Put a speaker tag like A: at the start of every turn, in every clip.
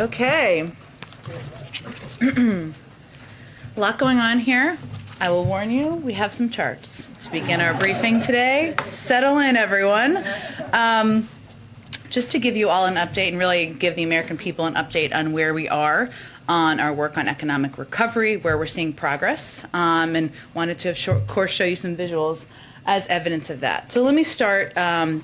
A: Okay. A lot going on here. I will warn you, we have some charts to begin our briefing today. Settle in, everyone. Just to give you all an update and really give the American people an update on where we are on our work on economic recovery, where we're seeing progress, and wanted to, of course, show you some visuals as evidence of that. So let me start.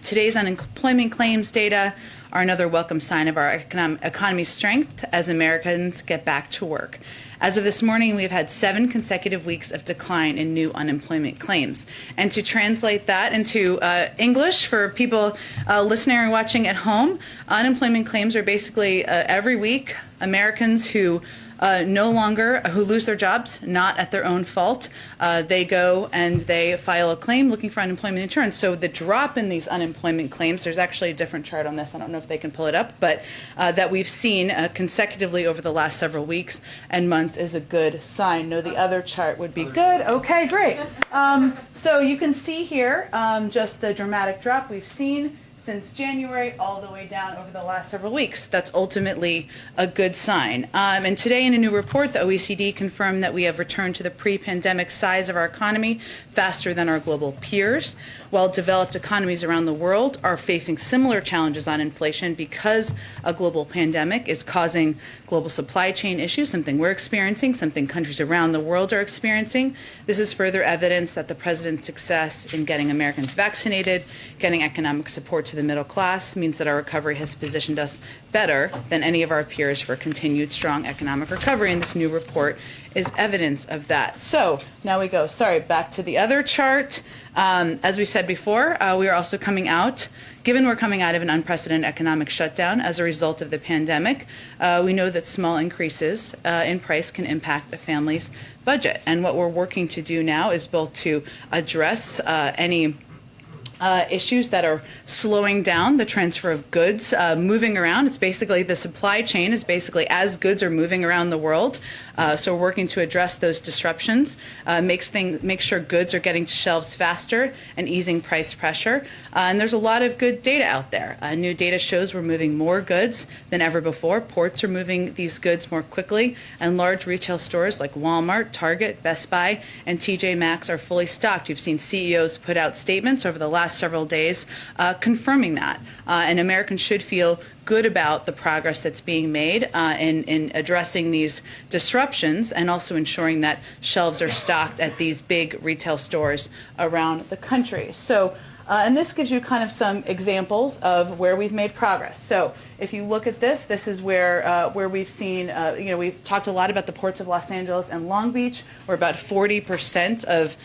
A: Today's unemployment claims data are another welcome sign of our economy's strength as Americans get back to work. As of this morning, we've had 7 consecutive weeks of decline in new unemployment claims. And to translate that into English for people listening or watching at home, unemployment claims are basically every week Americans who who lose their jobs, not at their own fault. They go and they file a claim looking for unemployment insurance. So the drop in these unemployment claims, there's actually a different chart on this, I don't know if they can pull it up, but that we've seen consecutively over the last several weeks and months is a good sign. No, the other chart would be good. Okay, great. So you can see here just the dramatic drop we've seen since January all the way down over the last several weeks. That's ultimately a good sign. And today in a new report, the OECD confirmed that we have returned to the pre-pandemic size of our economy faster than our global peers. While developed economies around the world are facing similar challenges on inflation because a global pandemic is causing global supply chain issues, something we're experiencing, something countries around the world are experiencing. This is further evidence that the president's success in getting Americans vaccinated, getting economic support to the middle class means that our recovery has positioned us better than any of our peers for continued strong economic recovery, and this new report is evidence of that. So now we go, back to the other chart. As we said before, we are also coming out, given we're coming out of an unprecedented economic shutdown as a result of the pandemic, we know that small increases in price can impact a family's budget. And what we're working to do now is both to address any issues that are slowing down the transfer of goods moving around. It's basically the supply chain is basically as goods are moving around the world. So we're working to address those disruptions, make sure goods are getting to shelves faster and easing price pressure. And there's a lot of good data out there. New data shows we're moving more goods than ever before. Ports are moving these goods more quickly, and large retail stores like Walmart, Target, Best Buy, and TJ Maxx are fully stocked. You've seen CEOs put out statements over the last several days confirming that. And Americans should feel good about the progress that's being made in addressing these disruptions and also ensuring that shelves are stocked at these big retail stores around the country. So, and this gives you kind of some examples of where we've made progress. So if you look at this, this is where we've seen, we've talked a lot about the ports of Los Angeles and Long Beach, where about 40% of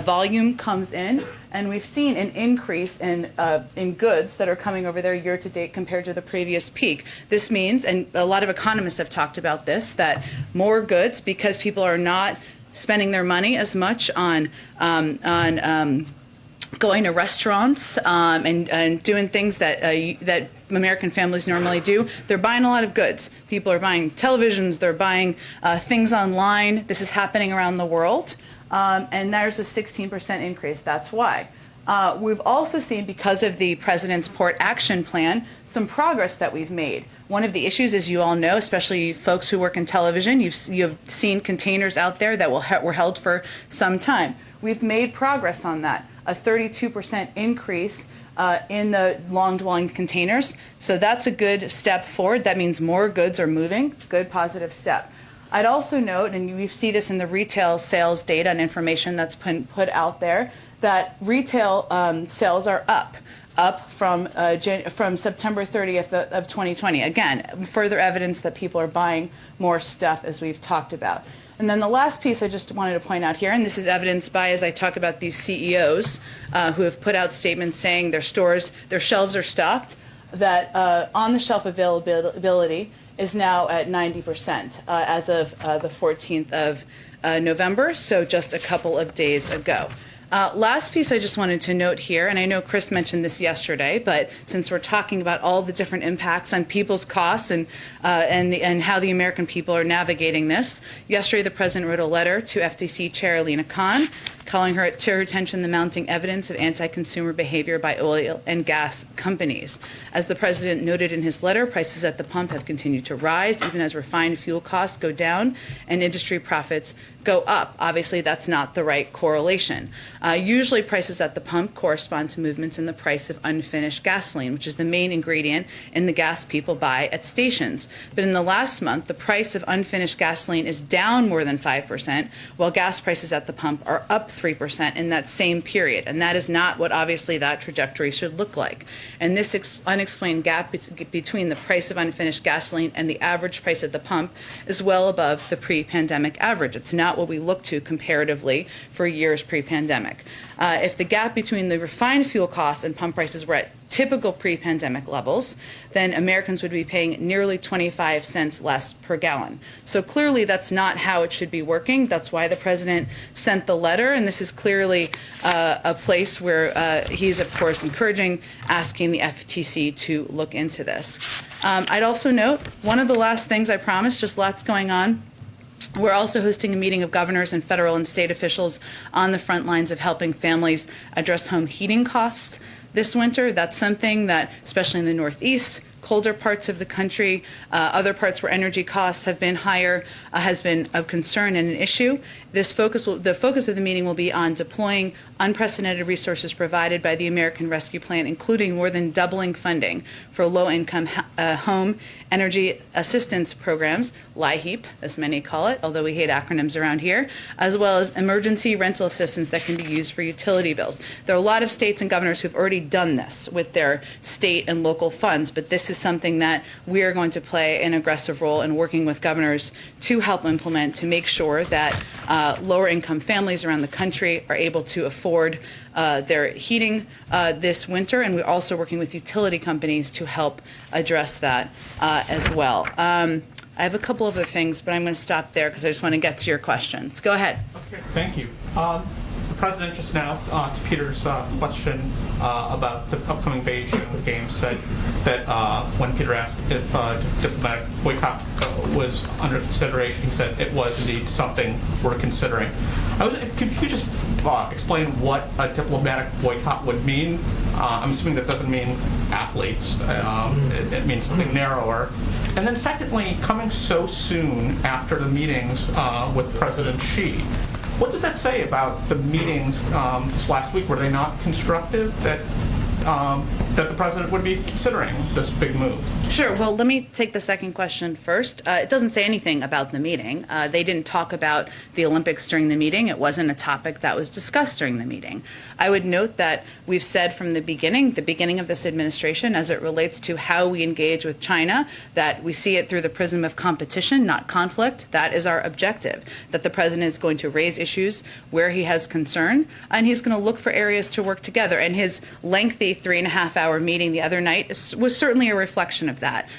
A: volume comes in. And we've seen an increase in goods that are coming over there year to date compared to the previous peak. This means, and a lot of economists have talked about this, that more goods, because people are not spending their money as much on going to restaurants and doing things that American families normally do. They're buying a lot of goods. People are buying televisions. They're buying things online. This is happening around the world. And there's a 16% increase. That's why. We've also seen, because of the President's Port Action Plan, some progress that we've made. One of the issues, as you all know, especially folks who work in television, you've seen containers out there that were held for some time. We've made progress on that. A 32% increase in the long-dwelling containers. So that's a good step forward. That means more goods are moving. Good positive step. I'd also note, and we see this in the retail sales data and information that's been put out there, that retail sales are up from September 30th of 2020. Again, further evidence that people are buying more stuff, as we've talked about. And then the last piece I just wanted to point out here, and this is evidenced by, as I talk about these CEOs who have put out statements saying their stores, their shelves are stocked, that on-the-shelf availability is now at 90% as of the 14th of November, so just a couple of days ago. Last piece I just wanted to note here, and I know Chris mentioned this yesterday, but since we're talking about all the different impacts on people's costs and how the American people are navigating this, yesterday the President wrote a letter to FTC Chair Lina Khan, calling her to her attention the mounting evidence of anti-consumer behavior by oil and gas companies. As the President noted in his letter, prices at the pump have continued to rise, even as refined fuel costs go down and industry profits go up. Obviously, that's not the right correlation. Usually, prices at the pump correspond to movements in the price of unfinished gasoline, which is the main ingredient in the gas people buy at stations. But in the last month, the price of unfinished gasoline is down more than 5%, while gas prices at the pump are up 3% in that same period. And that is not what obviously that trajectory should look like. And this unexplained gap between the price of unfinished gasoline and the average price at the pump is well above the pre-pandemic average. It's not what we look to comparatively for years pre-pandemic. If the gap between the refined fuel costs and pump prices were at typical pre-pandemic levels, then Americans would be paying nearly 25 cents less per gallon. So clearly that's not how it should be working. That's why the President sent the letter, and this is clearly a place where he's, of course, asking the FTC to look into this. I'd also note, one of the last things I promised, just lots going on, we're also hosting a meeting of governors and federal and state officials on the front lines of helping families address home heating costs this winter. That's something that, especially in the Northeast, colder parts of the country, other parts where energy costs have been higher, has been of concern and an issue. The focus of the meeting will be on deploying unprecedented resources provided by the American Rescue Plan, including more than doubling funding for low-income home energy assistance programs, LIHEAP, as many call it, although we hate acronyms around here, as well as emergency rental assistance that can be used for utility bills. There are a lot of states and governors who've already done this with their state and local funds, but this is something that we are going to play an aggressive role in working with governors to help implement, to make sure that lower income families around the country are able to afford their heating this winter, and we're also working with utility companies to help address that as well. I have a couple of other things, but I'm going to stop there because I just want to get to your questions. Go ahead.
B: Okay, thank you. The President just now, to Peter's question about the upcoming Beijing Games, said that when Peter asked if diplomatic boycott was under consideration, he said it was indeed something we're considering. Could you just explain what a diplomatic boycott would mean? I'm assuming that doesn't mean athletes. It means something narrower. And then secondly, coming so soon after the meetings with President Xi, what does that say about the meetings this last week? Were they not constructive that the President would be considering this big move?
A: Sure. Well, let me take the second question first. It doesn't say anything about the meeting. They didn't talk about the Olympics during the meeting. It wasn't a topic that was discussed during the meeting. I would note that we've said from the beginning of this administration, as it relates to how we engage with China, that we see it through the prism of competition, not conflict. That is our objective, that the President is going to raise issues where he has concern, and he's going to look for areas to work together. And his lengthy 3.5-hour meeting the other night was certainly a reflection of that.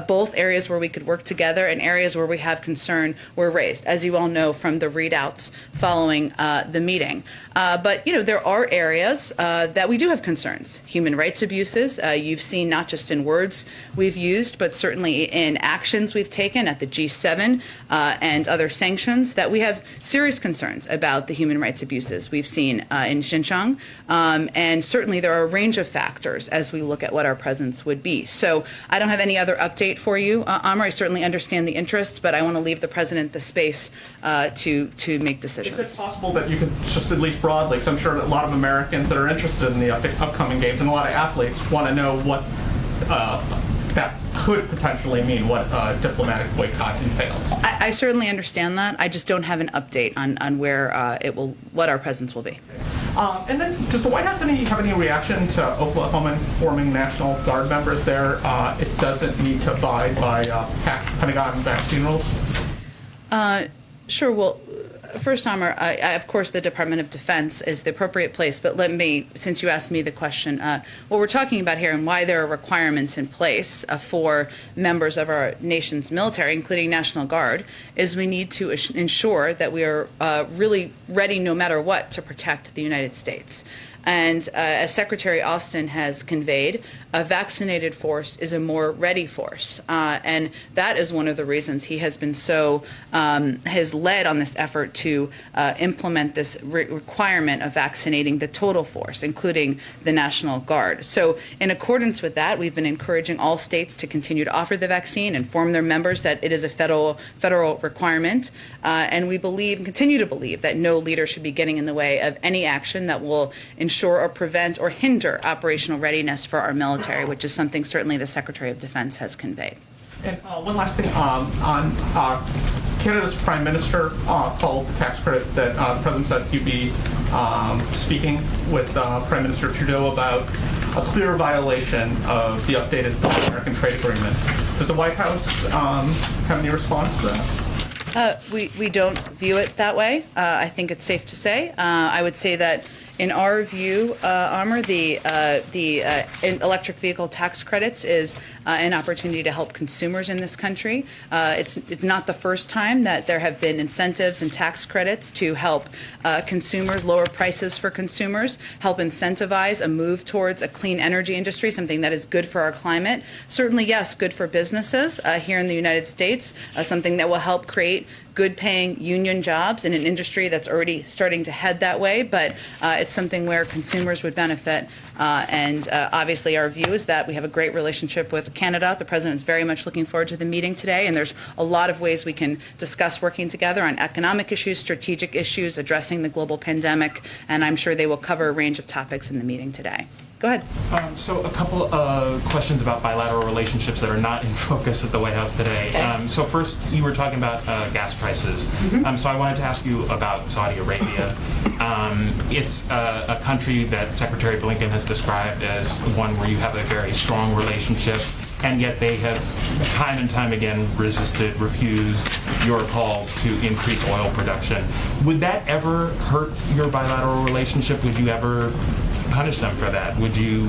A: Both areas where we could work together and areas where we have concern were raised, as you all know from the readouts following the meeting. But there are areas that we do have concerns. Human rights abuses, you've seen not just in words we've used, but certainly in actions we've taken at the G7 and other sanctions, that we have serious concerns about the human rights abuses we've seen in Xinjiang. And certainly there are a range of factors as we look at what our presence would be. So I don't have any other update for you, Amr. I certainly understand the interest, but I want to leave the President the space to make decisions.
B: Is it possible that you could just at least broadly, because I'm sure that a lot of Americans that are interested in the upcoming games and a lot of athletes want to know what that could potentially mean, what diplomatic boycott entails?
A: I certainly understand that. I just don't have an update on where what our presence will be.
B: And then, does the White House have any reaction to Oklahoma informing National Guard members there it doesn't need to abide by Pentagon vaccine rules?
A: Sure. Well, First, Amr, of course, the Department of Defense is the appropriate place, but let me, since you asked me the question, what we're talking about here and why there are requirements in place for members of our nation's military, including National Guard, is we need to ensure that we are really ready no matter what to protect the United States. And as Secretary Austin has conveyed, a vaccinated force is a more ready force. And that is one of the reasons he has been has led on this effort to implement this requirement of vaccinating the total force, including the National Guard. So in accordance with that, we've been encouraging all states to continue to offer the vaccine, inform their members that it is a federal requirement. And we continue to believe that no leader should be getting in the way of any action that will ensure or prevent or hinder operational readiness for our military, which is something certainly the Secretary of Defense has conveyed.
B: And one last thing on Canada's Prime Minister called the tax credit that the President said he'd be speaking with Prime Minister Trudeau about a clear violation of the updated American Trade Agreement. Does the White House have any response to that?
A: We don't view it that way. I think it's safe to say. I would say that in our view, Amr, the electric vehicle tax credits is an opportunity to help consumers in this country. It's not the first time that there have been incentives and tax credits to help consumers, lower prices for consumers, help incentivize a move towards a clean energy industry, something that is good for our climate. Certainly, yes, good for businesses here in the United States, something that will help create good-paying union jobs in an industry that's already starting to head that way, but it's something where consumers would benefit. And obviously our view is that we have a great relationship with Canada. The President is very much looking forward to the meeting today, and there's a lot of ways we can discuss working together on economic issues, strategic issues, addressing the global pandemic, and I'm sure they will cover a range of topics in the meeting today. Go ahead.
C: So a couple of questions about bilateral relationships that are not in focus at the White House today.
A: Okay.
C: So first, you were talking about gas prices. So I wanted to ask you about Saudi Arabia. It's a country that Secretary Blinken has described as one where you have a very strong relationship, and yet they have time and time again refused your calls to increase oil production. Would that ever hurt your bilateral relationship? Would you ever punish them for that? Would you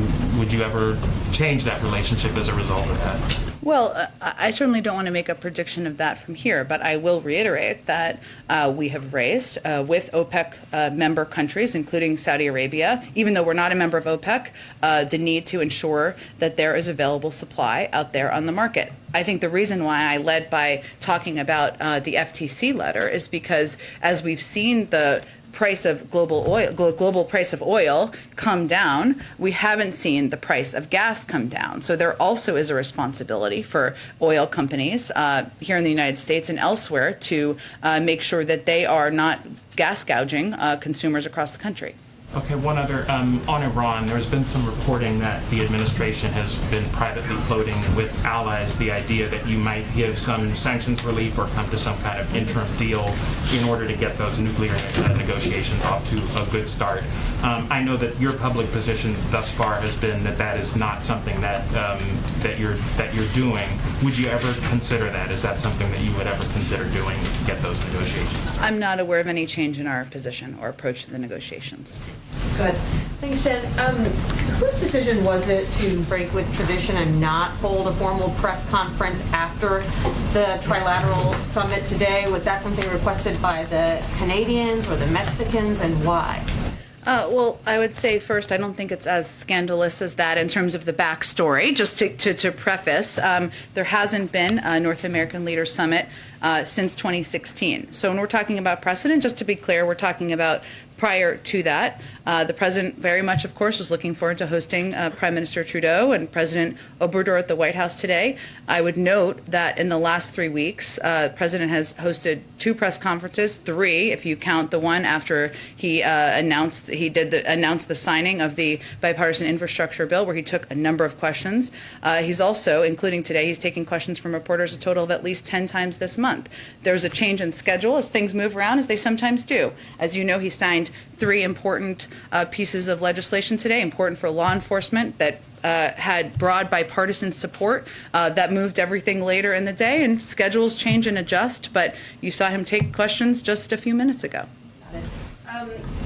C: ever change that relationship as a result of that?
A: Well, I certainly don't want to make a prediction of that from here, but I will reiterate that we have raised with OPEC member countries, including Saudi Arabia, even though we're not a member of OPEC, the need to ensure that there is available supply out there on the market. I think the reason why I led by talking about the FTC letter is because as we've seen the global price of oil come down, we haven't seen the price of gas come down. So there also is a responsibility for oil companies here in the United States and elsewhere to make sure that they are not gas gouging consumers across the country.
C: Okay, one other, on Iran, there's been some reporting that the administration has been privately floating with allies the idea that you might give some sanctions relief or come to some kind of interim deal in order to get those nuclear negotiations off to a good start. I know that your public position thus far has been that that is not something that you're doing. Would you ever consider that? Is that something that you would ever consider doing to get those negotiations started?
A: I'm not aware of any change in our position or approach to the negotiations.
D: Good. Thanks, Jen. Whose decision was it to break with tradition and not hold a formal press conference after the trilateral summit today? Was that something requested by the Canadians or the Mexicans, and why?
A: Well, I would say first, I don't think it's as scandalous as that in terms of the backstory. Just to preface, there hasn't been a North American Leaders Summit since 2016. So when we're talking about precedent, just to be clear, we're talking about prior to that. The president very much, of course, was looking forward to hosting Prime Minister Trudeau and President Obrador at the White House today. I would note that in the last 3 weeks, the president has hosted 2 press conferences, 3 if you count the one after he announced the signing of the bipartisan infrastructure bill, where he took a number of questions. He's also, including today, he's taking questions from reporters a total of at least 10 times this month. month. There's a change in schedule as things move around, as they sometimes do. As you know, he signed 3 important pieces of legislation today, important for law enforcement, that had broad bipartisan support, that moved everything later in the day, and schedules change and adjust, but you saw him take questions just a few minutes ago.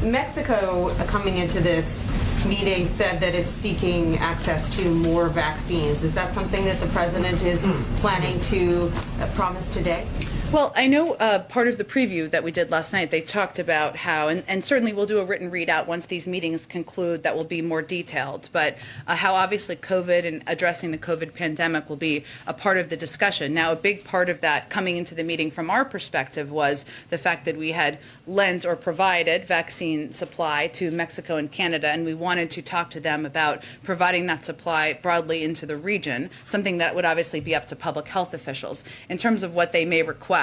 D: Mexico, coming into this meeting, said that it's seeking access to more vaccines. Is that something that the president is planning to promise today?
A: Well, I know part of the preview that we did last night, they talked about how, and certainly we'll do a written readout once these meetings conclude that will be more detailed, but how obviously COVID and addressing the COVID pandemic will be a part of the discussion. Now, a big part of that coming into the meeting from our perspective was the fact that we had lent or provided vaccine supply to Mexico and Canada, and we wanted to talk to them about providing that supply broadly into the region, something that would obviously be up to public health officials. In terms of what they may request,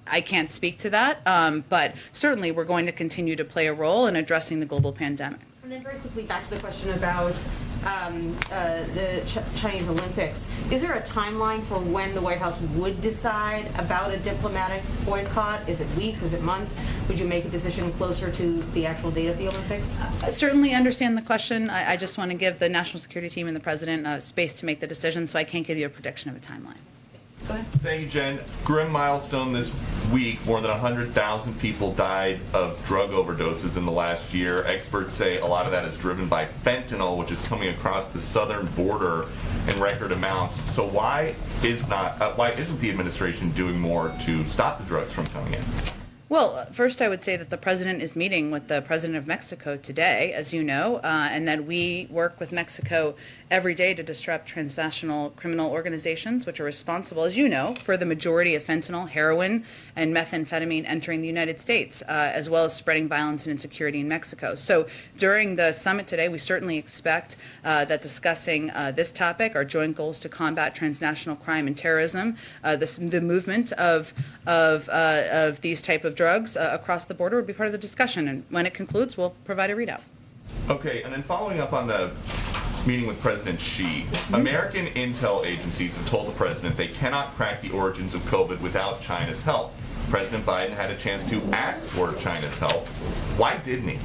A: I can't speak to that, but certainly we're going to continue to play a role in addressing the global pandemic.
D: And then very quickly back to the question about the Chinese Olympics. Is there a timeline for when the White House would decide about a diplomatic boycott? Is it weeks? Is it months? Would you make a decision closer to the actual date of the Olympics?
A: I certainly understand the question. I just want to give the national security team and the president space to make the decision, so I can't give you a prediction of a timeline.
D: Go ahead.
E: Thank you, Jen. Grim milestone this week. More than 100,000 people died of drug overdoses in the last year. Experts say a lot of that is driven by fentanyl, which is coming across the southern border in record amounts. So why isn't the administration doing more to stop the drugs from coming in?
A: Well, first I would say that the president is meeting with the president of Mexico today, as you know, and that we work with Mexico every day to disrupt transnational criminal organizations, which are responsible, as you know, for the majority of fentanyl, heroin, and methamphetamine entering the United States, as well as spreading violence and insecurity in Mexico. So during the summit today, we certainly expect that discussing this topic, our joint goals to combat transnational crime and terrorism, the movement of these type of drugs across the border would be part of the discussion. And when it concludes, we'll provide a readout.
E: Okay, and then following up on the meeting with President Xi, American intel agencies have told the president they cannot crack the origins of COVID without China's help. President Biden had a chance to ask for China's help. Why didn't he?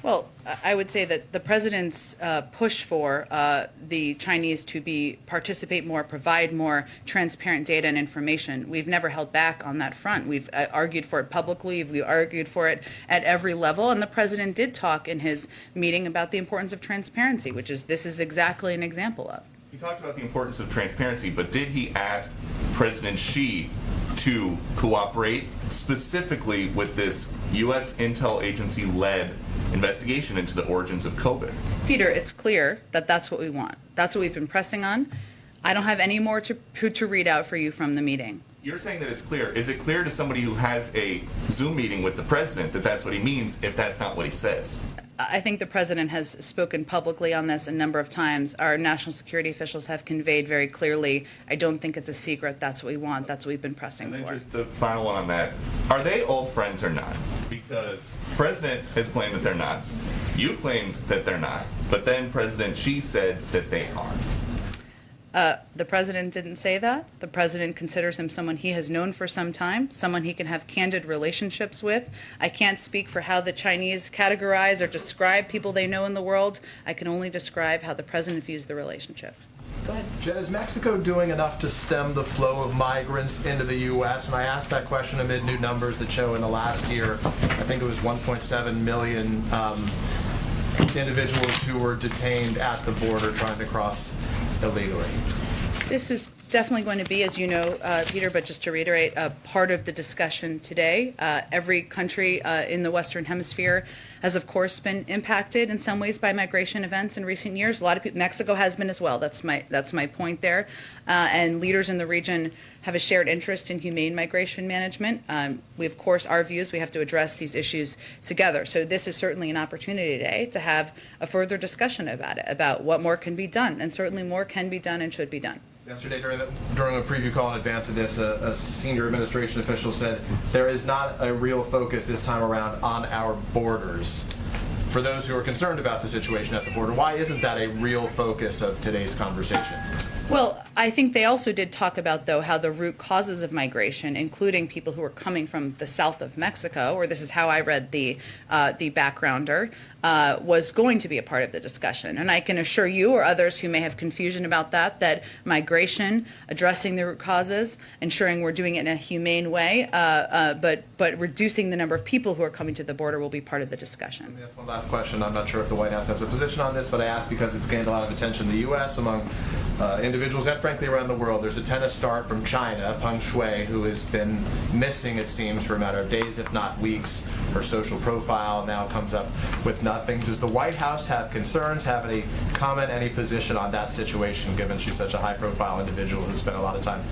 A: Well, I would say that the president's push for the Chinese to participate more, provide more transparent data and information, we've never held back on that front. We've argued for it publicly. We argued for it at every level. And the president did talk in his meeting about the importance of transparency, this is exactly an example of.
E: He talked about the importance of transparency, but did he ask President Xi to cooperate specifically with this U.S. intel agency-led investigation into the origins of COVID?
A: Peter, it's clear that that's what we want. That's what we've been pressing on. I don't have any more to read out for you from the meeting.
E: You're saying that it's clear. Is it clear to somebody who has a Zoom meeting with the president that that's what he means if that's not what he says?
A: I think the president has spoken publicly on this a number of times. Our national security officials have conveyed very clearly, I don't think it's a secret. That's what we want. That's what we've been pressing
E: And then
A: for.
E: just the final one on that. Are they old friends or not? Because the president has claimed that they're not. You claimed that they're not. But then President Xi said that they are.
A: The president didn't say that. The president considers him someone he has known for some time, someone he can have candid relationships with. I can't speak for how the Chinese categorize or describe people they know in the world. I can only describe how the president views the relationship.
D: Go ahead.
F: Jen, is Mexico doing enough to stem the flow of migrants into the U.S.? And I asked that question amid new numbers that show in the last year, I think it was 1.7 million individuals who were detained at the border trying to cross illegally.
A: This is definitely going to be, as you know, Peter, but just to reiterate, part of the discussion today. Every country in the Western Hemisphere has, of course, been impacted in some ways by migration events in recent years. A lot of people, Mexico has been as well. That's my point there. And leaders in the region have a shared interest in humane migration management. We, of course, our views, we have to address these issues together. So this is certainly an opportunity today to have a further discussion about it, about what more can be done. And certainly more can be done and should be done.
F: Yesterday, during a preview call in advance of this, a senior administration official said there is not a real focus this time around on our borders. For those who are concerned about the situation at the border, why isn't that a real focus of today's conversation?
A: Well, I think they also did talk about, though, how the root causes of migration, including people who are coming from the south of Mexico, or this is how I read the backgrounder, was going to be a part of the discussion. And I can assure you or others who may have confusion about that migration, addressing the root causes, ensuring we're doing it in a humane way, but reducing the number of people who are coming to the border will be part of the discussion.
F: Let me ask one last question. I'm not sure if the White House has a position on this, but I ask because it's gained a lot of attention in the U.S. among individuals and frankly around the world. There's a tennis star from China, Peng Shuai, who has been missing, it seems, for a matter of days, if not weeks. Her social profile now comes up with nothing. Does the White House have concerns, have any comment, any position on that situation, given she's such a high-profile individual who spent a lot of time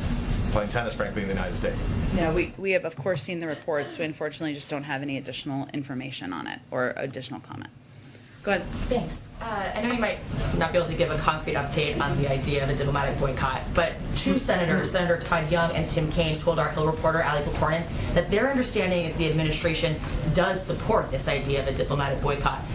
F: playing tennis, frankly, in the United States?
A: No, we have, of course, seen the reports. We unfortunately just don't have any additional information on it or additional comment. Go ahead.
G: Thanks. I know you might not be able to give a concrete update on the idea of a diplomatic boycott, but two senators, Senator Todd Young and Tim Kaine, told our Hill reporter, Ali Pokornin, that their understanding is the administration does support this idea of a diplomatic boycott.